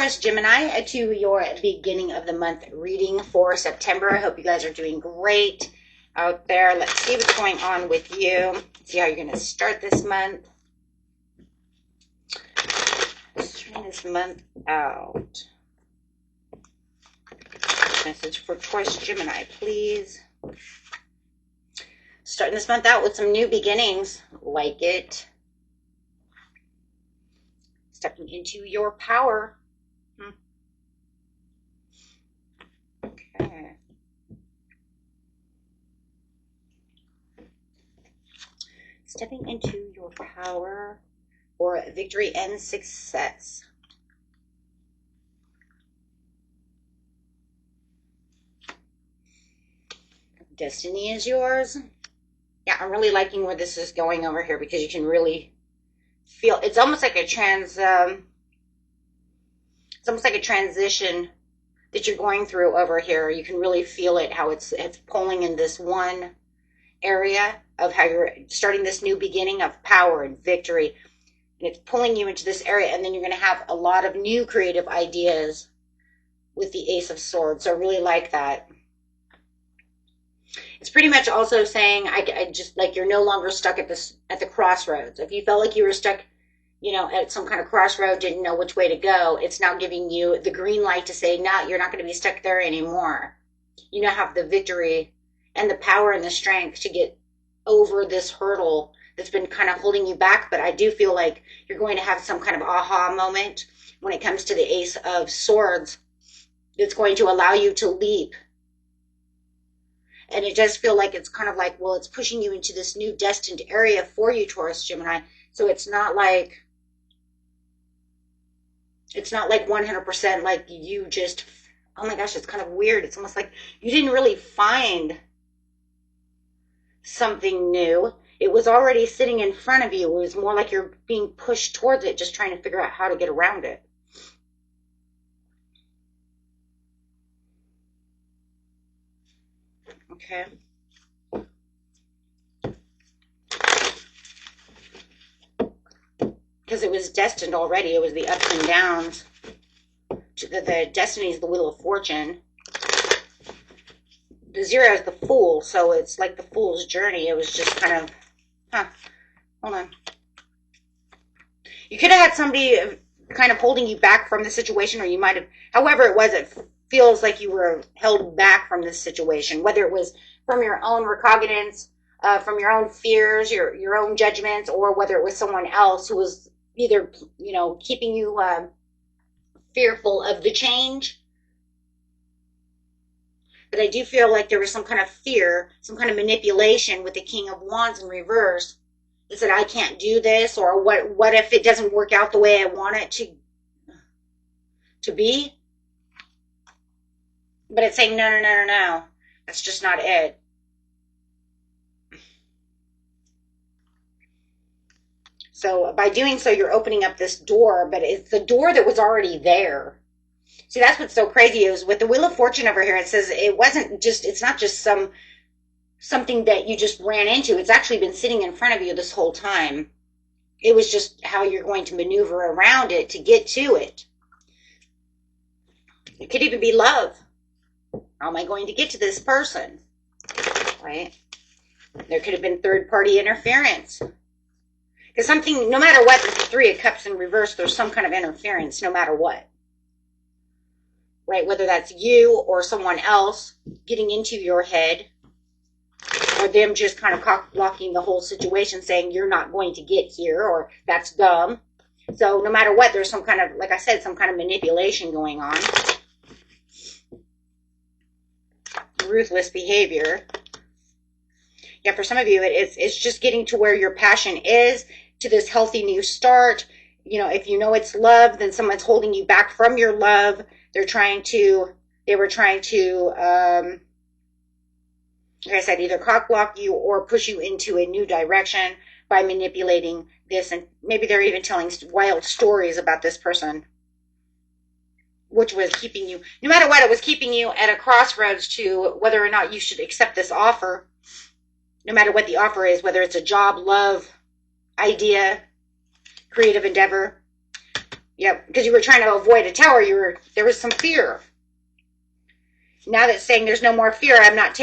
Taurus, Gemini, to your beginning of the month reading for September. I hope you guys are doing great out there. Let's see what's going on with you. See how you're going to start this month. Starting this month out. Message for Taurus, Gemini, please. Starting this month out with some new beginnings. Like it. Stepping into your power. Okay. Stepping into your power for victory and success. Destiny is yours. Yeah, I'm really liking where this is going over here because you can really feel it's almost like a it's almost like a transition that you're going through over here. You can really feel it, how it's pulling in this one area of how you're starting this new beginning of power and victory, and it's pulling you into this area, and then you're going to have a lot of new creative ideas with the Ace of Swords. So I really like that. It's pretty much also saying I just like you're no longer stuck at the crossroads. If you felt like you were stuck, you know, at some kind of crossroad, didn't know which way to go, it's now giving you the green light to say, no, you're not going to be stuck there anymore. You now have the victory and the power and the strength to get over this hurdle that's been kind of holding you back. But I do feel like you're going to have some kind of aha moment when it comes to the Ace of Swords that's going to allow you to leap. And it does feel like it's kind of like, well, it's pushing you into this new destined area for you, Taurus, Gemini. So it's not like 100% like you just, oh my gosh, it's kind of weird. It's almost like you didn't really find something new. It was already sitting in front of you. It was more like you're being pushed towards it, just trying to figure out how to get around it. Okay. Because it was destined already. It was the ups and downs. The destiny is the Wheel of Fortune. The 0 is the Fool, so it's like the Fool's journey. It was just kind of, hold on. You could have had somebody kind of holding you back from the situation, or you might have, however it was, it feels like you were held back from this situation, whether it was from your own recognizance, from your own fears, your own judgments, or whether it was someone else who was either, you know, keeping you fearful of the change. But I do feel like there was some kind of fear, some kind of manipulation with the King of Wands in reverse. It said, I can't do this, or what if it doesn't work out the way I want it to be? But it's saying, no. That's just not it. So by doing so, you're opening up this door, but it's the door that was already there. See, that's what's so crazy is with the Wheel of Fortune over here, it says it's not just something that you just ran into. It's actually been sitting in front of you this whole time. It was just how you're going to maneuver around it to get to it. It could even be love. How am I going to get to this person? Right? There could have been third-party interference. Because something, no matter what, with the 3 of Cups in reverse, there's some kind of interference, no matter what. Right? Whether that's you or someone else getting into your head, or them just kind of cock-blocking the whole situation, saying you're not going to get here, or that's dumb. So no matter what, there's some kind of, like I said, some kind of manipulation going on. Ruthless behavior. Yeah, for some of you, it's just getting to where your passion is, to this healthy new start. You know, if you know it's love, then someone's holding you back from your love. They were trying to, like I said, either cock block you or push you into a new direction by manipulating this. And maybe they're even telling wild stories about this person, which was keeping you, no matter what, it was keeping you at a crossroads to whether or not you should accept this offer. No matter what the offer is, whether it's a job, love, idea, creative endeavor. Yep, because you were trying to avoid a tower. There was some fear. Now that it's saying there's no more fear, I'm not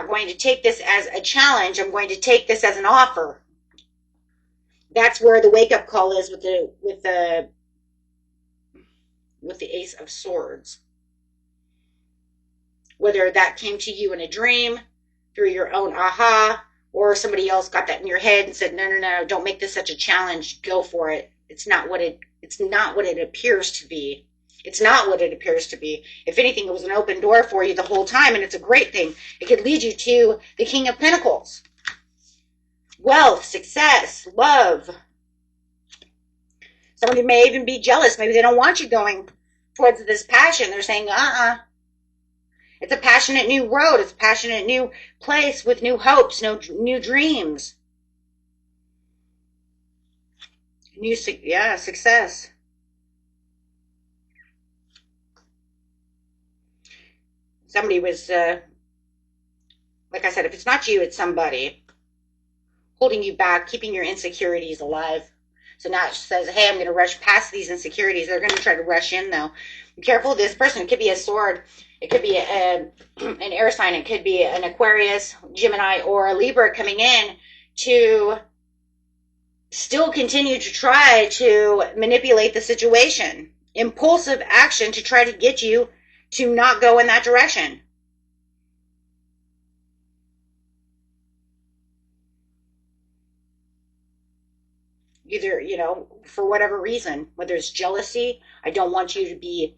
going to take this as a challenge. I'm going to take this as an offer. That's where the wake up call is with the Ace of Swords. Whether that came to you in a dream, through your own aha, or somebody else got that in your head and said, no, don't make this such a challenge. Go for it. It's not what it appears to be. It's not what it appears to be. If anything, it was an open door for you the whole time, and it's a great thing. It could lead you to the King of Pentacles. Wealth, success, love. Somebody may even be jealous. Maybe they don't want you going towards this passion. They're saying, It's a passionate new road. It's a passionate new place with new hopes, new dreams. Success. Somebody was, like I said, if it's not you, it's somebody holding you back, keeping your insecurities alive. So now it says, hey, I'm going to rush past these insecurities. They're going to try to rush in, though. Be careful of this person. It could be a sword. It could be an air sign. It could be an Aquarius, Gemini, or a Libra coming in to still continue to try to manipulate the situation. Impulsive action to try to get you to not go in that direction. Either, for whatever reason, whether it's jealousy, I don't want you to be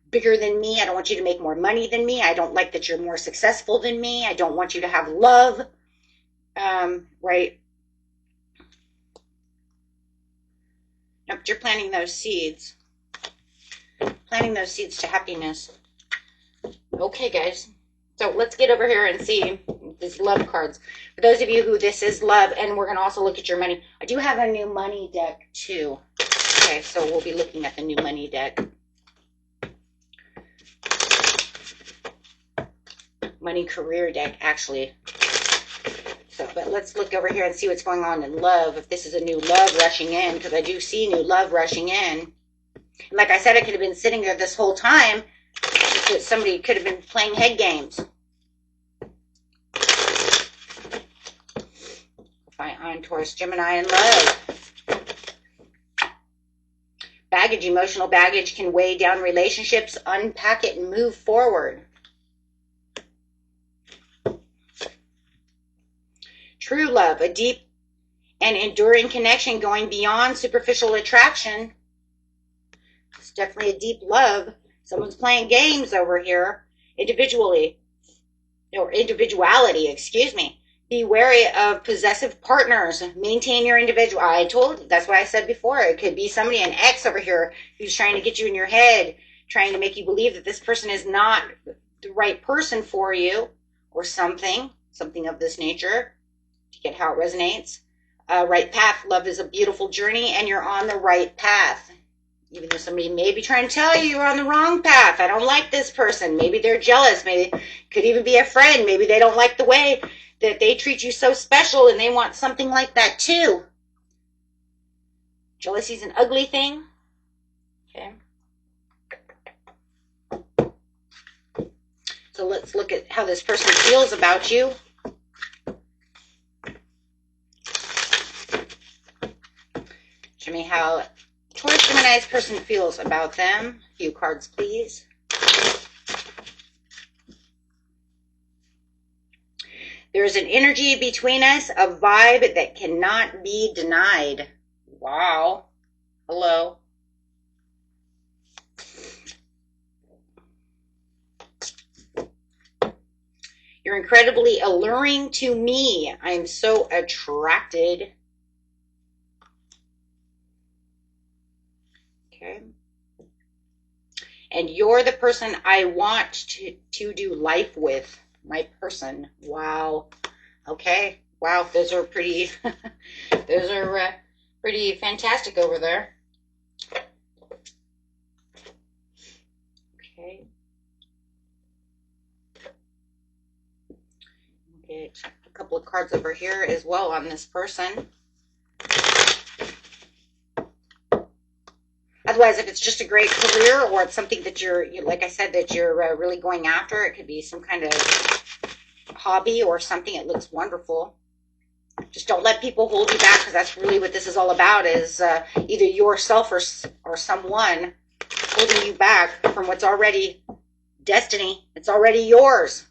bigger than me. I don't want you to make more money than me. I don't like that you're more successful than me. I don't want you to have love. Right? No, but you're planting those seeds. Planting those seeds to happiness. Okay, guys. So let's get over here and see these love cards. For those of you who this is love, and we're going to also look at your money. I do have a new money deck, too. Okay, so we'll be looking at the new money deck. Money career deck, actually. So, but let's look over here and see what's going on in love. If this is a new love rushing in, because I do see new love rushing in. And like I said, I could have been sitting there this whole time. Somebody could have been playing head games. On Taurus, Gemini, and love. Baggage, emotional baggage can weigh down relationships. Unpack it and move forward. True love, a deep and enduring connection going beyond superficial attraction. It's definitely a deep love. Someone's playing games over here, individuality, excuse me. Be wary of possessive partners. Maintain your individual. I told you, that's what I said before. It could be somebody, an ex over here, who's trying to get you in your head, trying to make you believe that this person is not the right person for you, or something of this nature, to get how it resonates. Right path. Love is a beautiful journey, and you're on the right path. Even though somebody may be trying to tell you you're on the wrong path. I don't like this person. Maybe they're jealous. Maybe it could even be a friend. Maybe they don't like the way that they treat you so special and they want something like that too. Jealousy is an ugly thing. Okay. So let's look at how this person feels about you. Show me how Taurus Gemini's person feels about them. A few cards, please. There's an energy between us, a vibe that cannot be denied. Wow. Hello. You're incredibly alluring to me. I'm so attracted. Okay. And you're the person I want to do life with. My person. Wow. Okay. Wow. Those are pretty, those are pretty fantastic over there. Okay. Get a couple of cards over here as well on this person. was, if it's just a great career or it's something that like I said, that you're really going after. It could be some kind of hobby or something. It looks wonderful. Just don't let people hold you back, because that's really what this is all about, is either yourself or someone holding you back from what's already destiny. It's already yours.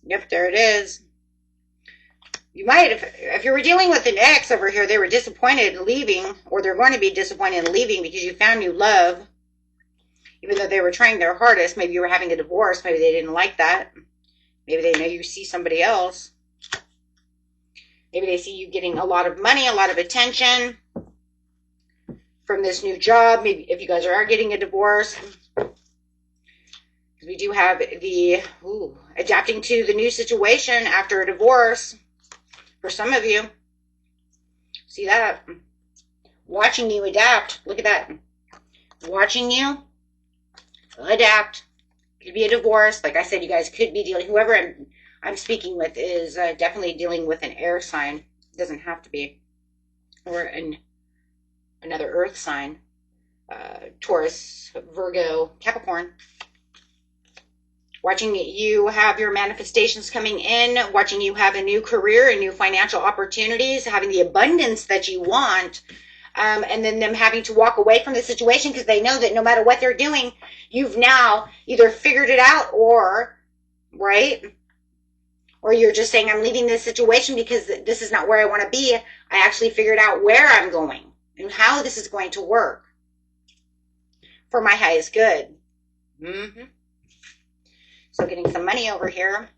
Yep, there it is. You might, if you were dealing with an ex over here, they were disappointed in leaving, or they're going to be disappointed in leaving because you found new love. Even though they were trying their hardest, maybe you were having a divorce, maybe they didn't like that. Maybe they know you see somebody else. Maybe they see you getting a lot of money, a lot of attention from this new job. Maybe if you guys are getting a divorce. We do have the adapting to the new situation after a divorce for some of you. See that? Watching you adapt. Look at that. Watching you adapt. Could be a divorce. Like I said, you guys could be dealing, whoever I'm speaking with is definitely dealing with an air sign. It doesn't have to be. Or another earth sign. Taurus, Virgo, Capricorn. Watching you have your manifestations coming in, watching you have a new career and new financial opportunities, having the abundance that you want, and then them having to walk away from the situation because they know that no matter what they're doing, you've now either figured it out or, right? Or you're just saying, I'm leaving this situation because this is not where I want to be. I actually figured out where I'm going and how this is going to work for my highest good. So getting some money over here.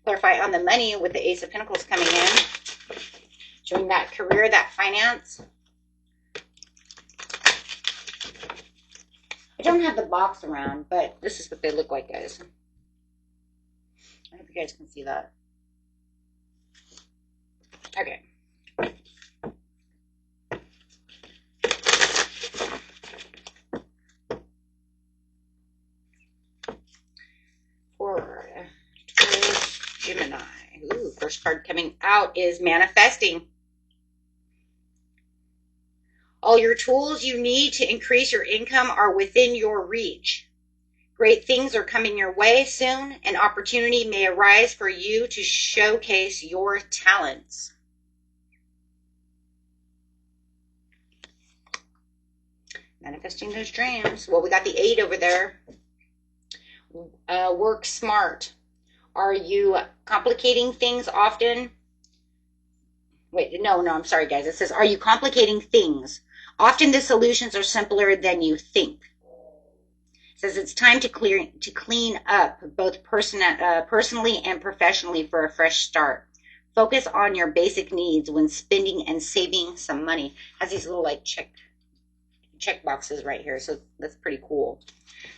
Clarify on the money with the Ace of Pentacles coming in. Showing that career, that finance. I don't have the box around, but this is what they look like, guys. I hope you guys can see that. Okay. For Gemini. Ooh, first card coming out is manifesting. All your tools you need to increase your income are within your reach. Great things are coming your way soon. An opportunity may arise for you to showcase your talents. Manifesting those dreams. Well, we got the 8 over there. Work smart. Are you complicating things often? Wait, no, I'm sorry, guys. It says, are you complicating things? Often the solutions are simpler than you think. It says it's time to clean up both personally and professionally for a fresh start. Focus on your basic needs when spending and saving some money. It has these little like check boxes right here, so that's pretty cool.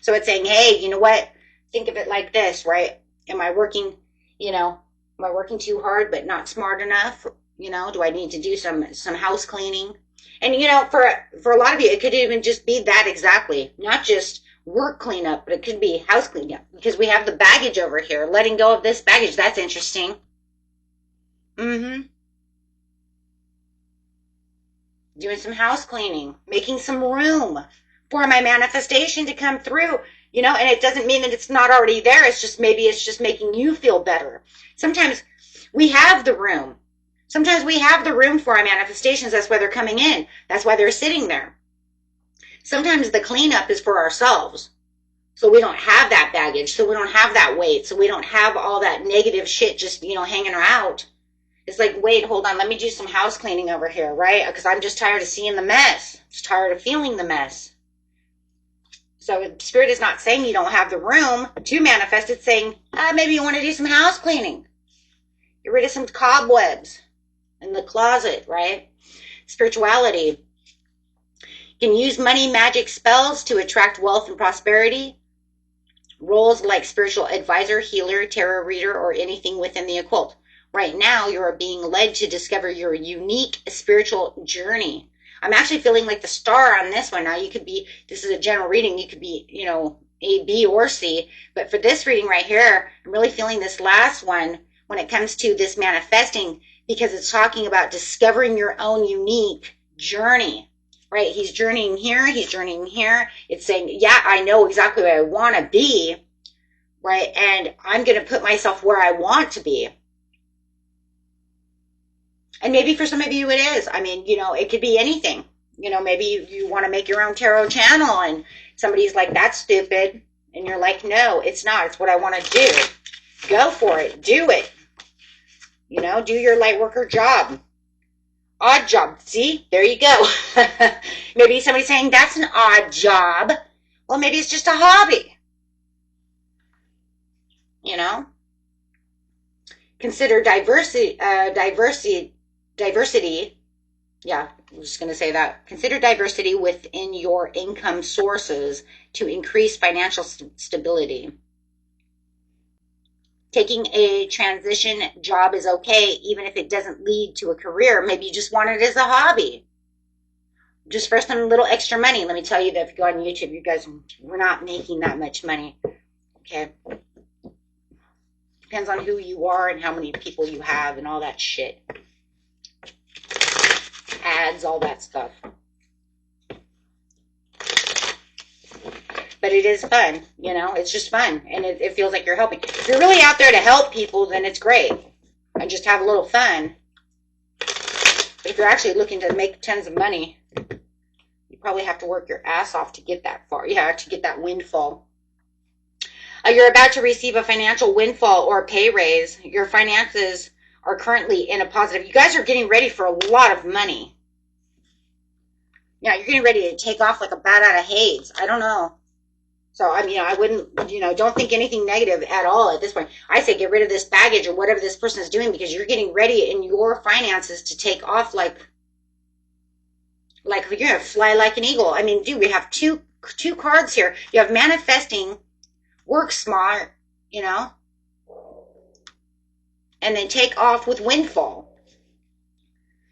So it's saying, hey, you know what? Think of it like this, right? Am I working too hard but not smart enough? Do I need to do some house cleaning? And for a lot of you, it could even just be that exactly. Not just work cleanup, but it could be house cleanup, because we have the baggage over here. Letting go of this baggage. That's interesting. Doing some house cleaning, making some room for my manifestation to come through. And it doesn't mean that it's not already there. It's just, maybe it's just making you feel better. Sometimes we have the room. Sometimes we have the room for our manifestations. That's why they're coming in. That's why they're sitting there. Sometimes the cleanup is for ourselves. So we don't have that baggage. So we don't have that weight. So we don't have all that negative shit just, hanging out. It's like, wait, hold on. Let me do some house cleaning over here, right? Because I'm just tired of seeing the mess. Just tired of feeling the mess. So Spirit is not saying you don't have the room to manifest. It's saying, maybe you want to do some house cleaning. Get rid of some cobwebs in the closet, right? Spirituality. You can use money magic spells to attract wealth and prosperity. Roles like spiritual advisor, healer, tarot reader, or anything within the occult. Right now, you are being led to discover your unique spiritual journey. I'm actually feeling like the star on this one. Now, this is a general reading. You could be, A, B, or C. But for this reading right here, I'm really feeling this last one when it comes to this manifesting, because it's talking about discovering your own unique journey, right? He's journeying here. He's journeying here. It's saying, yeah, I know exactly where I want to be, right? And I'm going to put myself where I want to be. And maybe for some of you it is. I mean, you know, it could be anything. You know, maybe you want to make your own tarot channel and somebody's like, that's stupid. And you're like, no, it's not. It's what I want to do. Go for it. Do it. You know, do your light worker job. Odd job. See, there you go. Maybe somebody's saying that's an odd job. Well, maybe it's just a hobby. You know, consider diversity. Yeah, I'm just going to say that. Consider diversity within your income sources to increase financial stability. Taking a transition job is okay, even if it doesn't lead to a career. Maybe you just want it as a hobby. Just for some little extra money. Let me tell you that if you go on YouTube, you guys, we're not making that much money. Okay. Depends on who you are and how many people you have and all that shit. Ads, all that stuff. But it is fun, you know, it's just fun. And it feels like you're helping. If you're really out there to help people, then it's great. And just have a little fun. But if you're actually looking to make tons of money, you probably have to work your ass off to get that far. Yeah, to get that windfall. You're about to receive a financial windfall or a pay raise. Your finances are currently in a positive. You guys are getting ready for a lot of money. Yeah, you're getting ready to take off like a bat out of haze. I don't know. So, I mean, I wouldn't, you know, don't think anything negative at all at this point. I say get rid of this baggage or whatever this person is doing, because you're getting ready in your finances to take off like you're going to fly like an eagle. I mean, dude, we have two cards here. You have manifesting, work smart, you know, and then take off with windfall.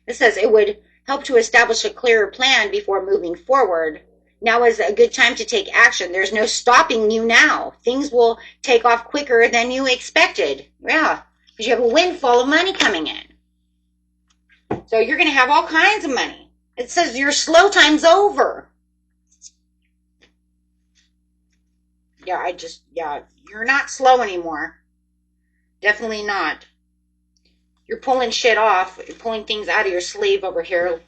It says it would help to establish a clearer plan before moving forward. Now is a good time to take action. There's no stopping you now. Things will take off quicker than you expected. Yeah, because you have a windfall of money coming in. So you're going to have all kinds of money. It says your slow time's over. Yeah, you're not slow anymore. Definitely not. You're pulling shit off. You're pulling things out of your sleeve over here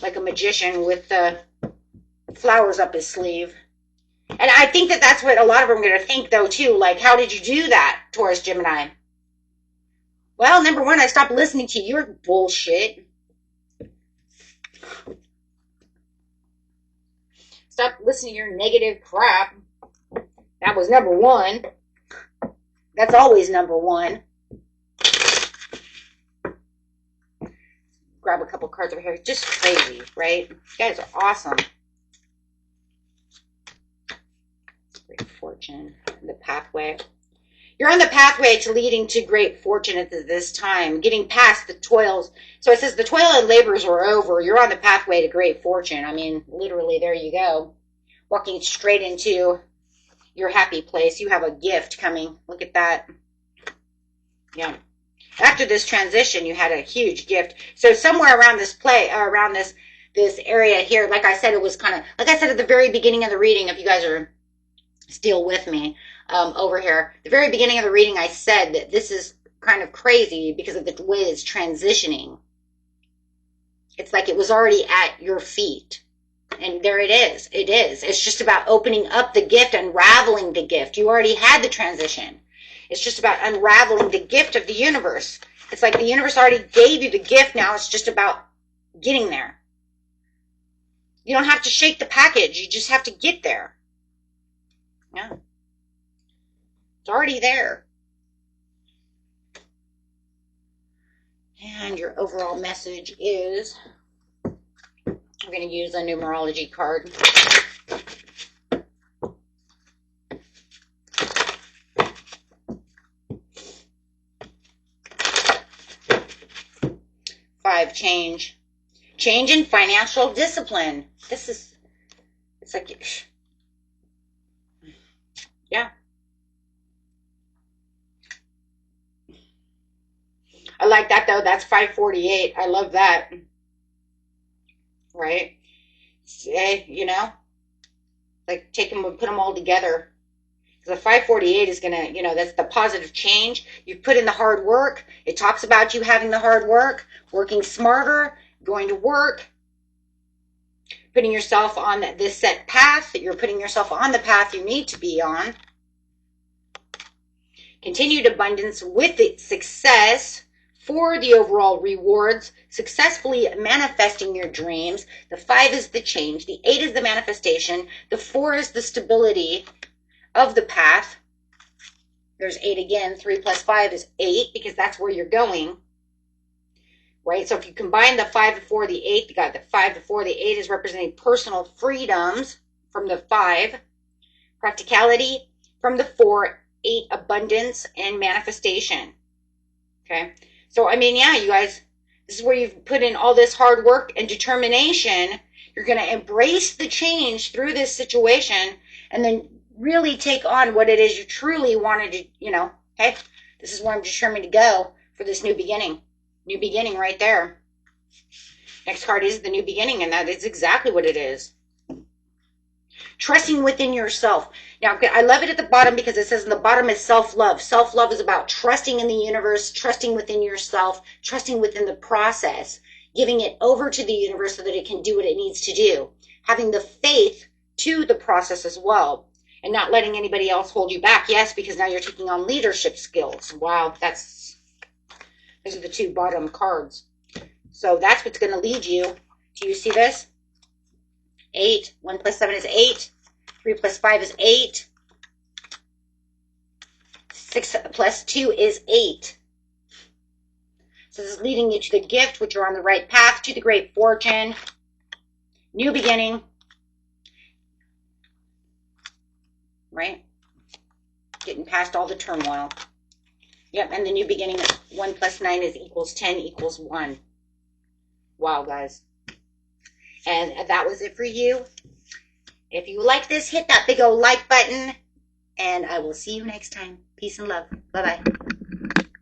like a magician with the flowers up his sleeve. And I think that that's what a lot of them are going to think, though, too. Like, how did you do that, Taurus Gemini? Well, number one, I stopped listening to your bullshit. Stop listening to your negative crap. That was number one. That's always number one. Grab a couple cards over here. Just crazy, right? You guys are awesome. Great fortune. The pathway. You're on the pathway to leading to great fortune at this time. Getting past the toils. So it says the toil and labors are over. You're on the pathway to great fortune. I mean, literally, there you go. Walking straight into your happy place. You have a gift coming. Look at that. Yeah. After this transition, you had a huge gift. So somewhere around this this area here, like I said, it was kind of, like I said at the very beginning of the reading, if you guys are still with me over here, the very beginning of the reading, I said that this is kind of crazy because of the way it's transitioning. It's like it was already at your feet. And there it is. It is. It's just about opening up the gift, unraveling the gift. You already had the transition. It's just about unraveling the gift of the universe. It's like the universe already gave you the gift. Now it's just about getting there. You don't have to shake the package. You just have to get there. Yeah. It's already there. And your overall message is, we're going to use a numerology card. Five, change. Change in financial discipline. It's like, yeah. I like that though. That's 548. I love that. Right? See, you know, like take them and put them all together. Because the 548 is going to, you know, that's the positive change. You've put in the hard work. It talks about you having the hard work, working smarter, going to work, putting yourself on this set path, that you're putting yourself on the path you need to be on. Continued abundance with the success for the overall rewards, successfully manifesting your dreams. The 5 is the change. The 8 is the manifestation. The 4 is the stability of the path. There's 8 again. 3 plus 5 is 8 because that's where you're going. Right? So if you combine the 5, the 4, the 8, you got the 5, the 4, the 8 is representing personal freedoms from the 5. Practicality from the 4, 8 abundance and manifestation. Okay? So, I mean, yeah, you guys, this is where you've put in all this hard work and determination. You're going to embrace the change through this situation and then really take on what it is you truly wanted to, you know, hey, this is where I'm determined to go for this new beginning. New beginning right there. Next card is the new beginning, and that is exactly what it is. Trusting within yourself. Now, I love it at the bottom because it says in the bottom is self-love. Self-love is about trusting in the universe, trusting within yourself, trusting within the process, giving it over to the universe so that it can do what it needs to do. Having the faith to the process as well, and not letting anybody else hold you back. Yes, because now you're taking on leadership skills. Wow, those are the 2 bottom cards. So that's what's going to lead you. Do you see this? 8. 1 plus 7 is 8. 3 plus 5 is 8. 6 plus 2 is 8. So this is leading you to the gift, which you're on the right path, to the great fortune. New beginning. Right? Getting past all the turmoil. Yep, and the new beginning, 1 plus 9 is equals 10 equals 1. Wow, guys. And that was it for you. If you like this, hit that big old like button. And I will see you next time. Peace and love. Bye-bye.